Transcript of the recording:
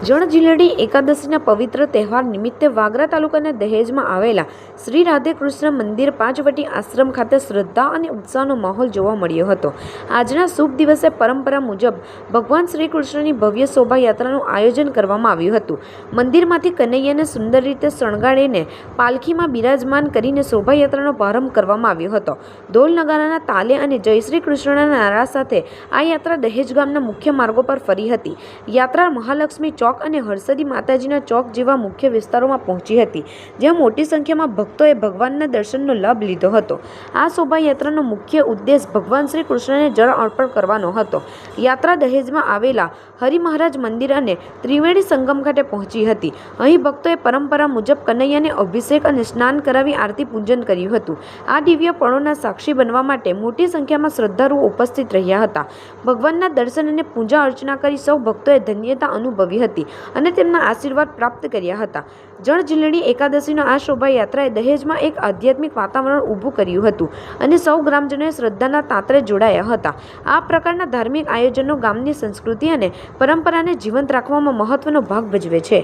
જળજીલડી એકાદશીના પવિત્ર તહેવાર નિમિત્તે વાગરા તાલુકાના દહેજમાં આવેલા શ્રી રાધેકૃષ્ણ મંદિર પાંચવટી આશ્રમ ખાતે શ્રદ્ધા અને ઉત્સાહનો માહોલ જોવા મળ્યો હતો. આજના શુભ દિવસે પરંપરા મુજબ ભગવાન શ્રી કૃષ્ણની ભવ્ય શોભાયાત્રાનું આયોજન કરવામાં આવ્યું હતું. મંદિરમાંથી કનૈયાને સુંદર રીતે શણગારીને પાલખીમાં બિરાજમાન કરીને શોભાયાત્રાનો પ્રારંભ કરવામાં આવ્યો હતો. ઢોલ નગારાના તાલે અને જય શ્રી કૃષ્ણના નારા સાથે આ યાત્રા દહેજ ગામના મુખ્ય માર્ગો પર ફરી હતી. યાત્રા મહાલક્ષ્મી ચોક અને હરસદી માતાજીના ચોક જેવા મુખ્ય વિસ્તારોમાં પહોંચી હતી, જ્યાં મોટી સંખ્યામાં ભક્તોએ ભગવાનના દર્શનનો લાભ લીધો હતો. આ શોભાયાત્રાનો મુખ્ય ઉદ્દેશ ભગવાન શ્રી કૃષ્ણને જળ અર્પણ કરવાનો હતો. યાત્રા દહેજમાં આવેલા હરિ મહારાજ મંદિર અને ત્રિવેણી સંગમ ખાતે પહોંચી હતી. અહીં ભક્તોએ પરંપરા મુજબ કનૈયાને અભિષેક અને સ્નાન કરાવી આરતી પૂજન કર્યું હતું. આ દિવ્ય પળોના સાક્ષી બનવા માટે મોટી સંખ્યામાં શ્રદ્ધાળુઓ ઉપસ્થિત રહ્યા હતા. ભગવાનના દર્શન અને પૂજા અર્ચના કરી સૌ ભક્તોએ ધન્યતા અનુભવી હતી અને તેમના આશીર્વાદ પ્રાપ્ત કર્યા હતા. જળજીલડી એકાદશીનો આ શોભાયાત્રાએ દહેજમાં એક આધ્યાત્મિક વાતાવરણ ઊભું કર્યું હતું અને સૌ ગ્રામજનોએ શ્રદ્ધાના તાંત્રે જોડાયા હતા. આ પ્રકારના ધાર્મિક આયોજનો ગામની સંસ્કૃતિ અને પરંપરાને જીવંત રાખવામાં મહત્વનો ભાગ ભજવે છે.